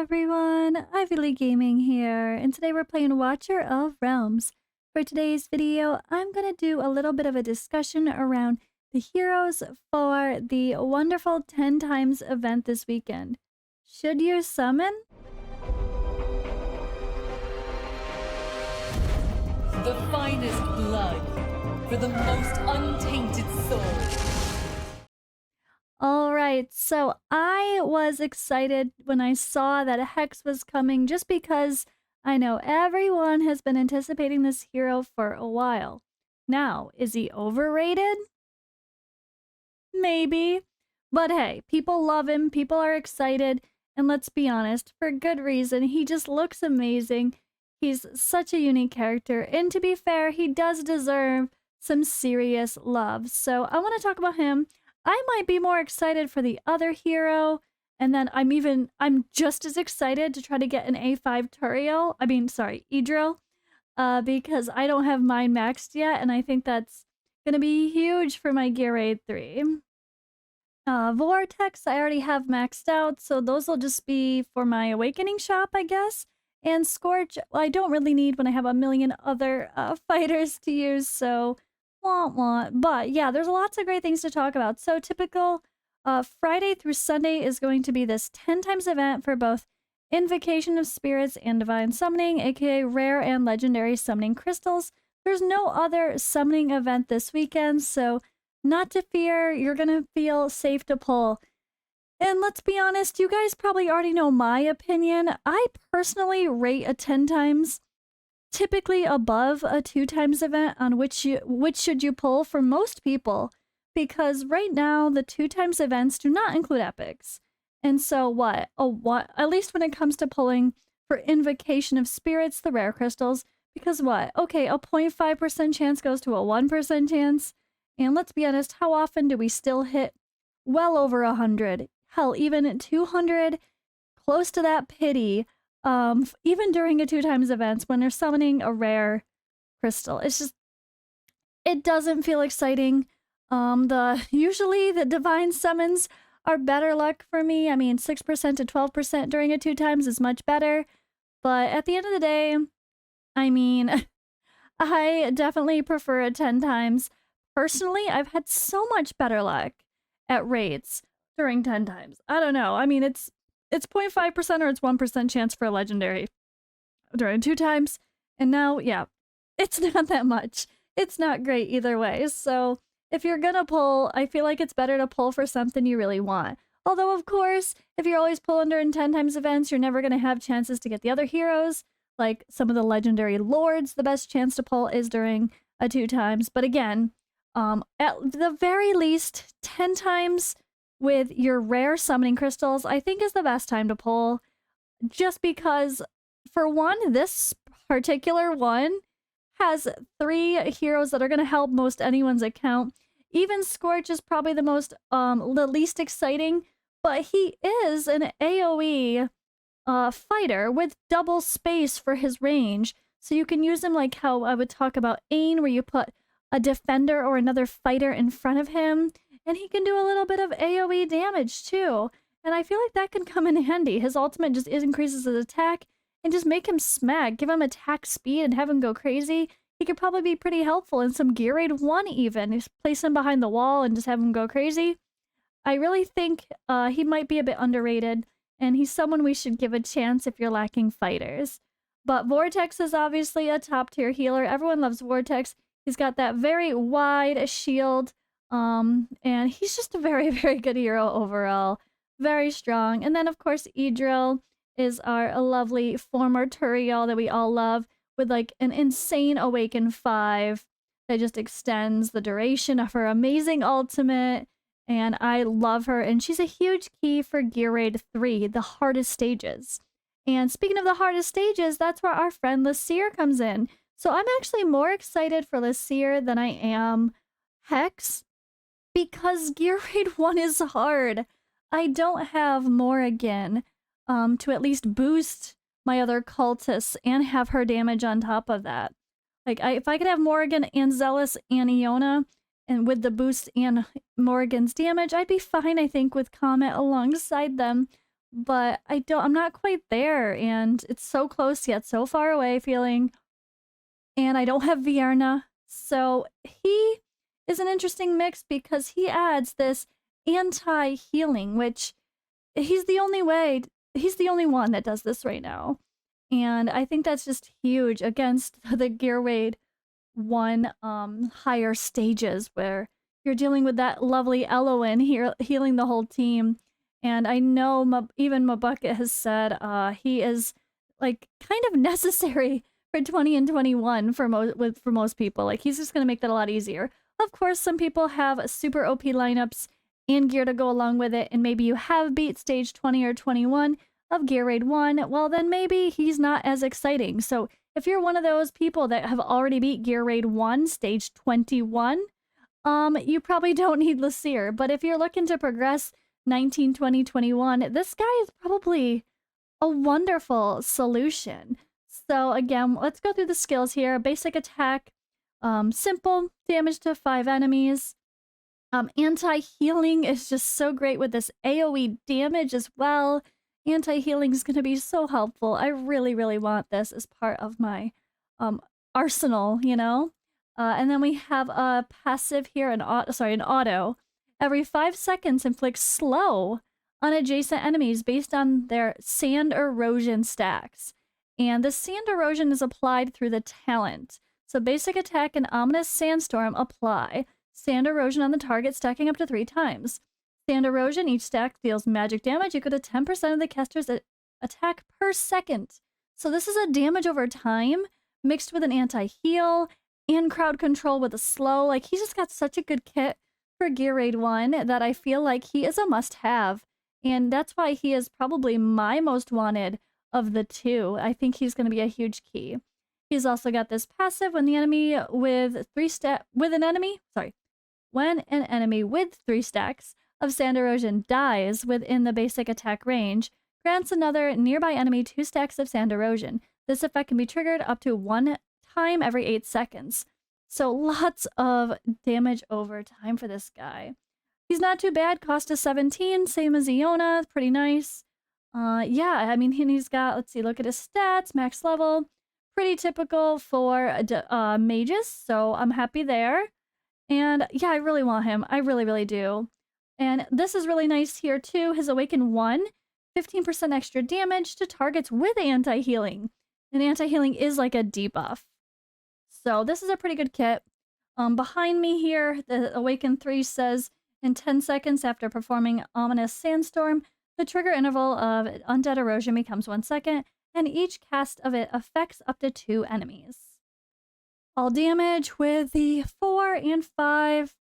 everyone, Ivy League Gaming here, and today we're playing Watcher of Realms. For today's video, I'm going to do a little bit of a discussion around the heroes for the wonderful 10 times event this weekend. Should you summon? The finest blood for the most untainted soul. Alright, so I was excited when I saw that Hex was coming just because I know everyone has been anticipating this hero for a while. Now, is he overrated? Maybe. But hey, people love him, people are excited, and let's be honest, for good reason. He just looks amazing. He's such a unique character, and to be fair, he does deserve some serious love. So I want to talk about him. I might be more excited for the other hero, and then I'm just as excited to try to get an A5 Turiel, Idril, because I don't have mine maxed yet, and I think that's gonna be huge for my Gear Raid 3. Vortex, I already have maxed out, so those will just be for my Awakening shop, I guess. And Scorch, I don't really need when I have a million other fighters to use, so want. But yeah, there's lots of great things to talk about. So typical Friday through Sunday is going to be this 10 times event for both Invocation of Spirits and Divine Summoning, aka rare and legendary summoning crystals. There's no other summoning event this weekend, so not to fear, you're gonna feel safe to pull. And let's be honest, you guys probably already know my opinion. I personally rate a 10 times typically above a 2 times event on which should you pull for most people, because right now the 2 times events do not include epics. And so what at least when it comes to pulling for Invocation of Spirits, the rare crystals, because okay, a 0.5% chance goes to a 1% chance, and let's be honest, how often do we still hit well over 100, hell, even 200, close to that pity, even during a 2 times events when they're summoning a rare crystal. It's just, it doesn't feel exciting. Usually the divine summons are better luck for me. I mean, 6% to 12% during a 2 times is much better. But at the end of the day, I mean, I definitely prefer a 10 times. Personally, I've had so much better luck at raids during 10 times. I don't know. I mean, it's 0.5% or it's 1% chance for a legendary during 2 times. And now, yeah, it's not that much. It's not great either way. So if you're gonna pull, I feel like it's better to pull for something you really want. Although, of course, if you're always pulling during 10 times events, you're never gonna have chances to get the other heroes. Like some of the legendary lords, the best chance to pull is during a 2 times. But again, at the very least, 10 times with your rare summoning crystals, I think is the best time to pull. Just because, for one, this particular one has 3 heroes that are going to help most anyone's account. Even Scorch is probably the least exciting, but he is an AoE fighter with double space for his range. So you can use him like how I would talk about Ain, where you put a defender or another fighter in front of him, and he can do a little bit of AoE damage too. And I feel like that can come in handy. His ultimate just increases his attack and just make him smack, give him attack speed and have him go crazy. He could probably be pretty helpful in some Gear Raid 1 even. Just place him behind the wall and just have him go crazy. I really think he might be a bit underrated, and he's someone we should give a chance if you're lacking fighters. But Vortex is obviously a top tier healer. Everyone loves Vortex. He's got that very wide shield. And he's just a very, very good hero overall. Very strong. And then, of course, Idril is our lovely former Turiel that we all love, with like an insane Awaken 5 that just extends the duration of her amazing ultimate. And I love her. And she's a huge key for Gear Raid 3, the hardest stages. And speaking of the hardest stages, that's where our friend Laseer comes in. So I'm actually more excited for Laseer than I am Hex, because Gear Raid 1 is hard. I don't have Morrigan to at least boost my other cultists and have her damage on top of that. Like, if I could have Morrigan and Zealous and Iona, and with the boost and Morrigan's damage, I'd be fine, I think, with Comet alongside them. but I'm not quite there, and it's so close yet so far away feeling, and I don't have Vierna. So he is an interesting mix because he adds this anti-healing, which he's the only way he's the only one that does this right now. And I think that's just huge against the Gear Raid 1 higher stages where you're dealing with that lovely Elowen here healing the whole team. And I know even Mabucket has said he is like kind of necessary for 20 and 21 for most people. Like he's just going to make that a lot easier. Of course, some people have super OP lineups and gear to go along with it, and maybe you have beat stage 20 or 21 of Gear Raid 1, well then maybe he's not as exciting. So if you're one of those people that have already beat Gear Raid 1 stage 21, you probably don't need Laseer. But if you're looking to progress 19, 20, 21, this guy is probably a wonderful solution. So again, let's go through the skills here. Basic attack, simple, damage to 5 enemies. Anti-healing is just so great with this AoE damage as well. Anti-healing is going to be so helpful. I really, really want this as part of my arsenal, you know? And then we have a passive here, an auto. Every 5 seconds inflicts slow on adjacent enemies based on their sand erosion stacks. And the sand erosion is applied through the talent. So basic attack and ominous sandstorm apply. Sand erosion on the target stacking up to 3 times. Sand erosion, each stack deals magic damage equal to 10% of the caster's attack per second. So this is a damage over time mixed with an anti-heal and crowd control with a slow. Like he's just got such a good kit for Gear Raid 1 that I feel like he is a must-have. And that's why he is probably my most wanted of the 2. I think he's going to be a huge key. He's also got this passive when when an enemy with 3 stacks of sand erosion dies within the basic attack range, grants another nearby enemy 2 stacks of sand erosion. This effect can be triggered up to 1 time every 8 seconds. So lots of damage over time for this guy. He's not too bad, cost of 17, same as Iona, pretty nice. Yeah, I mean, he's got, let's see, look at his stats, max level. Pretty typical for mages, so I'm happy there. And yeah, I really want him. I really, really do. And this is really nice here too. His Awaken 1, 15% extra damage to targets with anti-healing. And anti-healing is like a debuff. So this is a pretty good kit. Behind me here, the Awaken 3 says, in 10 seconds after performing Ominous Sandstorm, the trigger interval of Undead Erosion becomes 1 second, and each cast of it affects up to 2 enemies. All damage with the 4 and 5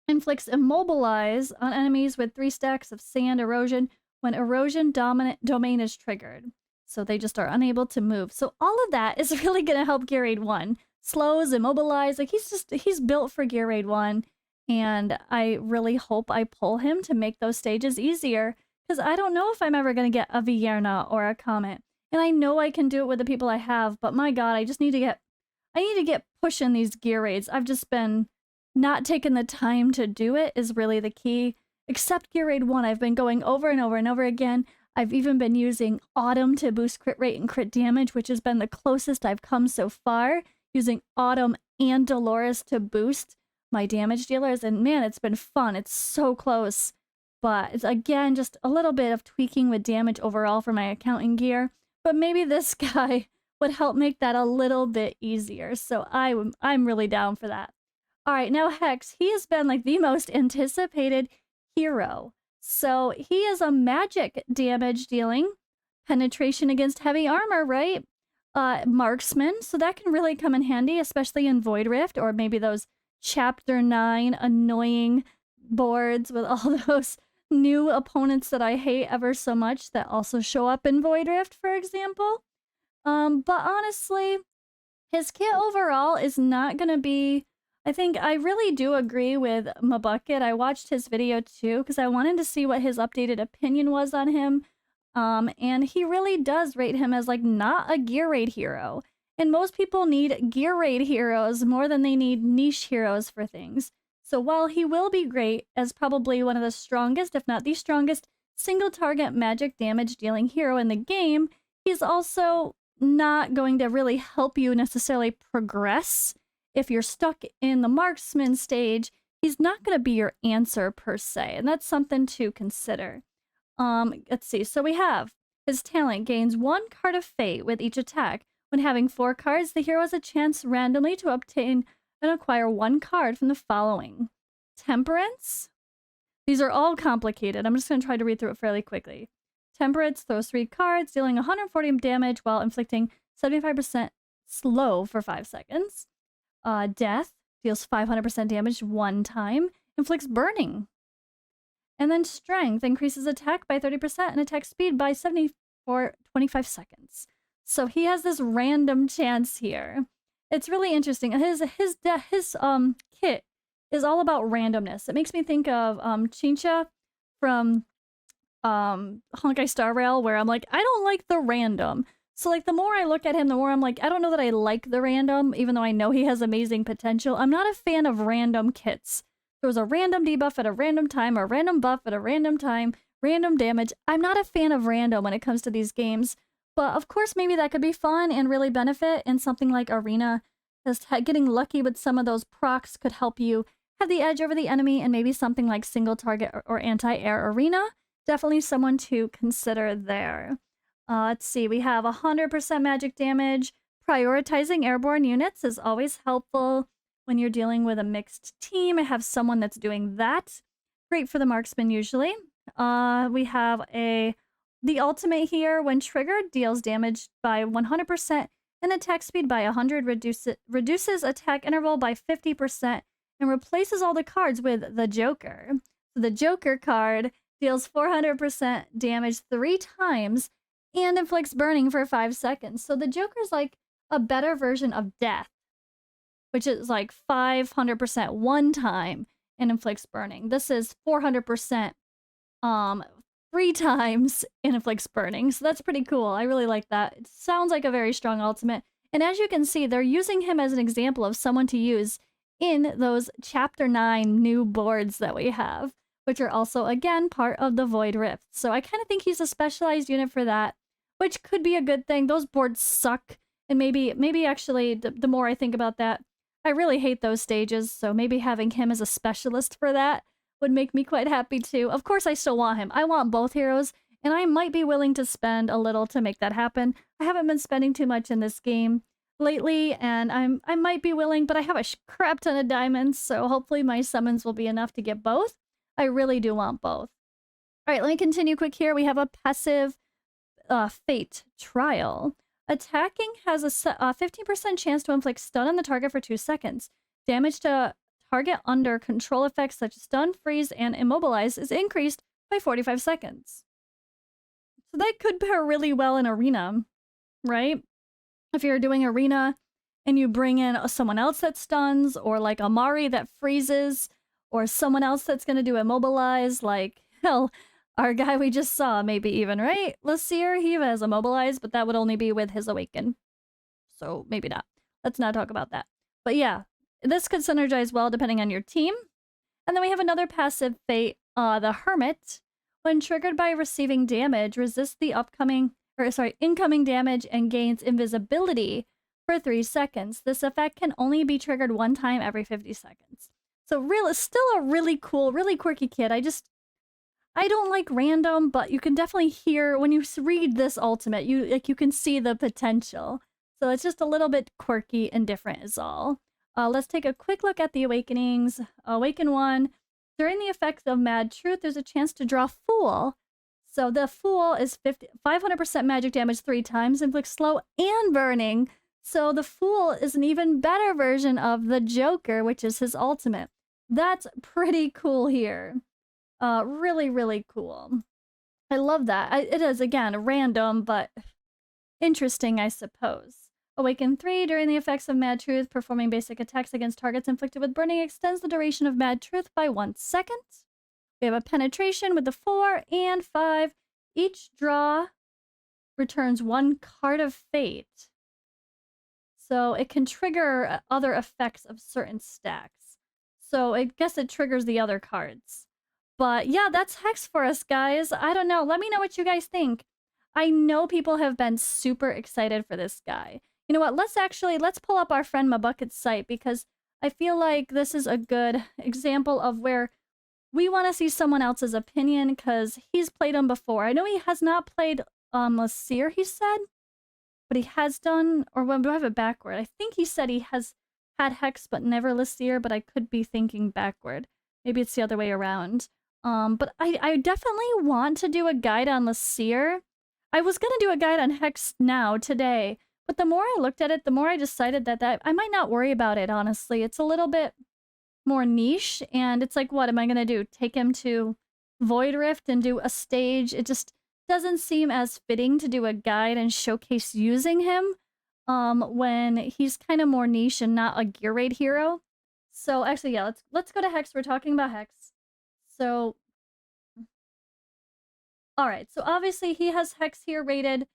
inflicts Immobilize on enemies with 3 stacks of sand erosion when erosion domain is triggered. So they just are unable to move. So all of that is really going to help Gear Raid 1. Slows, Immobilize, like he's built for Gear Raid 1. And I really hope I pull him to make those stages easier. Because I don't know if I'm ever going to get a Vierna or a Comet. And I know I can do it with the people I have, but my god, I need to get pushing these gear raids. I've just been not taking the time to do it is really the key. Except Gear Raid 1, I've been going over and over and over again. I've even been using Autumn to boost crit rate and crit damage, which has been the closest I've come so far. Using Autumn and Dolores to boost my damage dealers, and man, it's been fun. It's so close. But it's, again, just a little bit of tweaking with damage overall for my accounting gear. But maybe this guy would help make that a little bit easier. So I'm really down for that. All right, now Hex, he has been like the most anticipated hero. So he is a magic damage dealing, penetration against heavy armor, right? Marksman, so that can really come in handy, especially in Void Rift, or maybe those Chapter 9 annoying boards with all those new opponents that I hate ever so much that also show up in Void Rift, for example. But honestly, his kit overall is not going to be... I think I really do agree with Mabucket. I watched his video too because I wanted to see what his updated opinion was on him. And he really does rate him as like not a gear raid hero. And most people need gear raid heroes more than they need niche heroes for things. So while he will be great as probably one of the strongest, if not the strongest, single target magic damage dealing hero in the game, he's also not going to really help you necessarily progress. If you're stuck in the marksman stage, he's not going to be your answer per se, and that's something to consider. Let's see. So we have his talent gains 1 card of fate with each attack. When having 4 cards, the hero has a chance randomly to obtain and acquire 1 card from the following: Temperance. These are all complicated. I'm just going to try to read through it fairly quickly. Temperance throws 3 cards, dealing 140 damage while inflicting 75% slow for 5 seconds. Death deals 500% damage 1 time, inflicts burning. And then Strength increases attack by 30% and attack speed by 70 for 25 seconds. So he has this random chance here. It's really interesting. His kit is all about randomness. It makes me think of Chincha from Honkai Star Rail, where I'm like, I don't like the random. So like the more I look at him, the more I'm like, I don't know that I like the random, even though I know he has amazing potential. I'm not a fan of random kits. There was a random debuff at a random time, or a random buff at a random time, random damage. I'm not a fan of random when it comes to these games. But of course, maybe that could be fun and really benefit in something like Arena. Just getting lucky with some of those procs could help you have the edge over the enemy, and maybe something like single target or anti-air Arena. Definitely someone to consider there. Let's see, we have 100% magic damage. Prioritizing airborne units is always helpful when you're dealing with a mixed team. I have someone that's doing that. Great for the marksman usually. We have the ultimate here. When triggered, deals damage by 100% and attack speed by 100, reduces attack interval by 50%, and replaces all the cards with the Joker. So the Joker card deals 400% damage 3 times and inflicts burning for 5 seconds. So the Joker's like a better version of Death, which is like 500% 1 time and inflicts burning. This is 400% 3 times and inflicts burning. So that's pretty cool. I really like that. It sounds like a very strong ultimate. And as you can see, they're using him as an example of someone to use in those Chapter 9 new boards that we have, which are also, again, part of the Void Rift. So I kind of think he's a specialized unit for that, which could be a good thing. Those boards suck. And maybe actually, the more I think about that, I really hate those stages. So maybe having him as a specialist for that would make me quite happy too. Of course, I still want him. I want both heroes, and I might be willing to spend a little to make that happen. I haven't been spending too much in this game lately, and I might be willing, but I have a crap ton of diamonds, so hopefully my summons will be enough to get both. I really do want both. All right, let me continue quick here. We have a passive Fate Trial. Attacking has a 15% chance to inflict stun on the target for 2 seconds. Damage to target under control effects such as stun, freeze, and immobilize is increased by 45 seconds. So that could pair really well in Arena, right? If you're doing Arena and you bring in someone else that stuns, or like Amari that freezes, or someone else that's going to do immobilize, like, hell, our guy we just saw, maybe even, right? Laseer, he has immobilize, but that would only be with his Awaken. So maybe not. Let's not talk about that. But yeah, this could synergize well depending on your team. And then we have another passive Fate, the Hermit. When triggered by receiving damage, resists the incoming damage and gains invisibility for 3 seconds. This effect can only be triggered 1 time every 50 seconds. So still a really cool, really quirky kid. I don't like random, but you can definitely hear when you read this ultimate, you can see the potential. So it's just a little bit quirky and different is all. Let's take a quick look at the awakenings. Awaken 1. During the effects of Mad Truth, there's a chance to draw Fool. So the Fool is 500% magic damage 3 times, inflicts slow and burning. So the Fool is an even better version of the Joker, which is his ultimate. That's pretty cool here. Really, really cool. I love that. It is, again, random, but interesting, I suppose. Awaken 3, during the effects of Mad Truth, performing basic attacks against targets inflicted with burning extends the duration of Mad Truth by 1 second. We have a penetration with the 4 and 5. Each draw returns 1 card of fate. So it can trigger other effects of certain stacks. So I guess it triggers the other cards. But yeah, that's Hex for us, guys. I don't know. Let me know what you guys think. I know people have been super excited for this guy. You know what? Let's pull up our friend Mabucket's site because I feel like this is a good example of where we want to see someone else's opinion because he's played him before. I know he has not played Laseer, he said, but he has done, or when do I have it backward? I think he said he has had Hex but never Laseer, but I could be thinking backward. Maybe it's the other way around. But I definitely want to do a guide on Laseer. I was gonna do a guide on Hex now, today, but the more I looked at it, the more I decided that I might not worry about it, honestly. It's a little bit more niche, and it's like, what am I gonna do? Take him to Void Rift and do a stage? It just doesn't seem as fitting to do a guide and showcase using him when he's kind of more niche and not a gear raid hero. So actually, yeah, let's go to Hex. We're talking about Hex. So all right, so obviously he has Hex here rated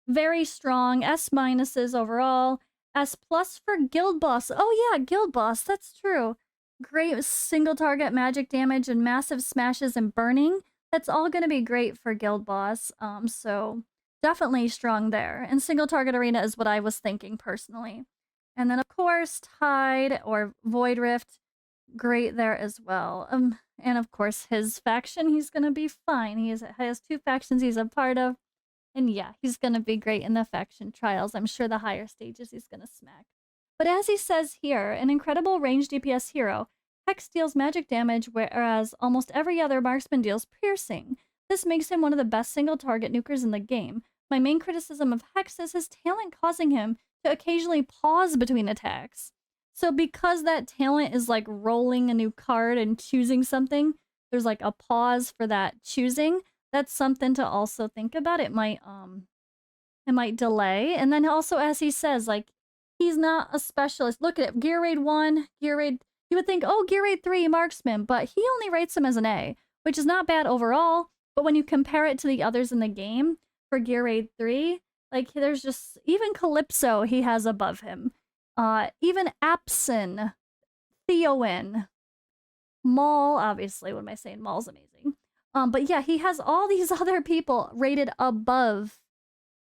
very strong, S minuses overall, S plus for Guild Boss. Oh yeah, Guild Boss, that's true. Great single target magic damage and massive smashes and burning. That's all going to be great for Guild Boss. So definitely strong there. And single target arena is what I was thinking personally. And then of course Tide or Void Rift, great there as well. And of course his faction, he's going to be fine. He has 2 factions he's a part of. And yeah, he's going to be great in the faction trials. I'm sure the higher stages he's going to smack. But as he says here, an incredible range DPS hero, Hex deals magic damage, whereas almost every other marksman deals piercing. This makes him one of the best single target nukers in the game. My main criticism of Hex is his talent causing him to occasionally pause between attacks. So because that talent is like rolling a new card and choosing something, there's like a pause for that choosing. That's something to also think about. It might delay. And then also, as he says, like, he's not a specialist. Look at it. Gear Raid 1, Gear Raid... You would think, oh, Gear Raid 3, Marksman. But he only rates him as an A, which is not bad overall. But when you compare it to the others in the game, for Gear Raid 3, like, there's just... Even Calypso, he has above him. Even Apson, Theowen, Maul, obviously, what am I saying? Maul's amazing. But yeah, he has all these other people rated above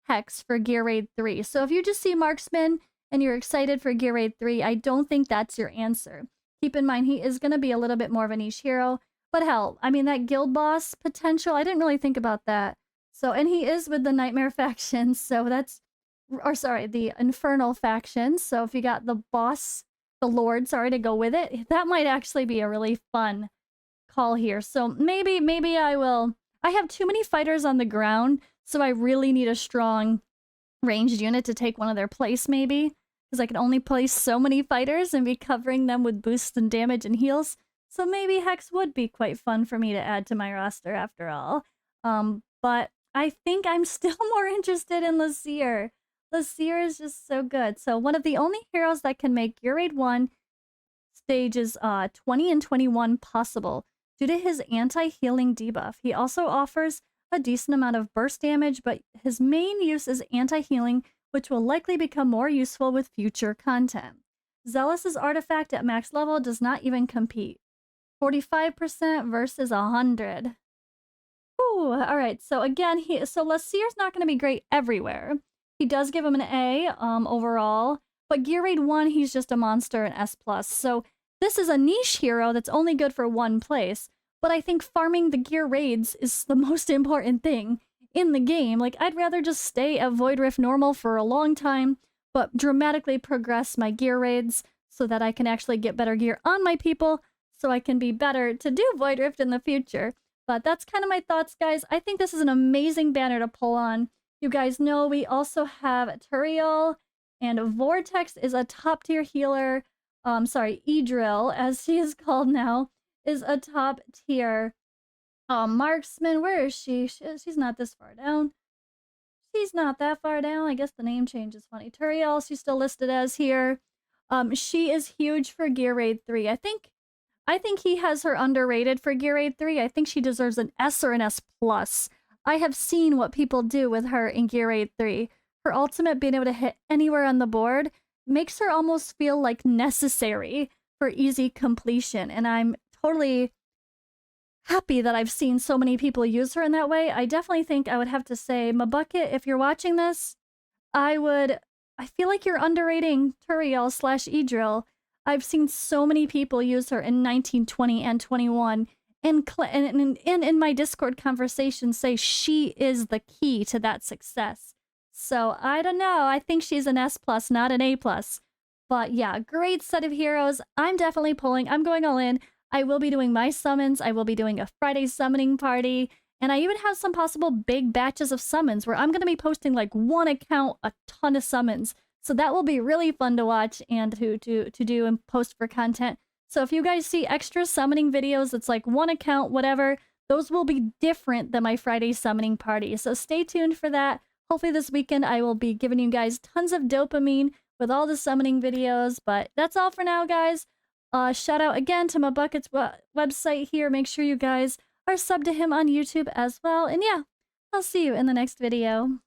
Hex for Gear Raid 3. So if you just see Marksman and you're excited for Gear Raid 3, I don't think that's your answer. Keep in mind, he is going to be a little bit more of a niche hero. But hell, I mean, that guild boss potential, I didn't really think about that. So, and he is with the Nightmare faction, so that's... Or sorry, the Infernal faction. So if you got the boss, the Lord, sorry, to go with it, that might actually be a really fun call here. So maybe I will... I have too many fighters on the ground, so I really need a strong ranged unit to take one of their place, maybe. Because I can only place so many fighters and be covering them with boosts and damage and heals. So maybe Hex would be quite fun for me to add to my roster after all. But I think I'm still more interested in Laseer. Laseer is just so good. So one of the only heroes that can make Gear Raid 1 stages 20 and 21 possible due to his anti-healing debuff. He also offers a decent amount of burst damage, but his main use is anti-healing, which will likely become more useful with future content. Zealous's artifact at max level does not even compete. 45% versus 100. Ooh, alright, so again, Laseer's not going to be great everywhere. He does give him an A overall, but Gear Raid 1, he's just a monster, an S+. So this is a niche hero that's only good for one place, but I think farming the gear raids is the most important thing in the game. Like, I'd rather just stay at Void Rift normal for a long time, but dramatically progress my gear raids so that I can actually get better gear on my people, so I can be better to do Void Rift in the future. But that's kind of my thoughts, guys. I think this is an amazing banner to pull on. You guys know we also have Turiel, and Vortex is a top-tier healer. Edril, as she is called now, is a top-tier marksman. Where is she? She's not this far down. She's not that far down. I guess the name change is funny. Turiel, she's still listed as here. She is huge for Gear Raid 3. I think he has her underrated for Gear Raid 3. I think she deserves an S or an S+. I have seen what people do with her in Gear Raid 3. Her ultimate being able to hit anywhere on the board makes her almost feel like necessary for easy completion. And I'm totally happy that I've seen so many people use her in that way. I definitely think I would have to say, Mabucket, if you're watching this, I would I feel like you're underrating Turiel slash Edril. I've seen so many people use her in 19, 20, and 21, and in my Discord conversation say she is the key to that success. So I don't know. I think she's an S plus, not an A plus. But yeah, great set of heroes. I'm definitely pulling. I'm going all in. I will be doing my summons. I will be doing a Friday summoning party. And I even have some possible big batches of summons where I'm going to be posting like one account, a ton of summons. So that will be really fun to watch and to do and post for content. So if you guys see extra summoning videos, it's like one account, whatever, those will be different than my Friday summoning party. So stay tuned for that. Hopefully this weekend I will be giving you guys tons of dopamine with all the summoning videos. But that's all for now, guys. Shout out again to my Bucket's website here. Make sure you guys are subbed to him on YouTube as well. And yeah, I'll see you in the next video.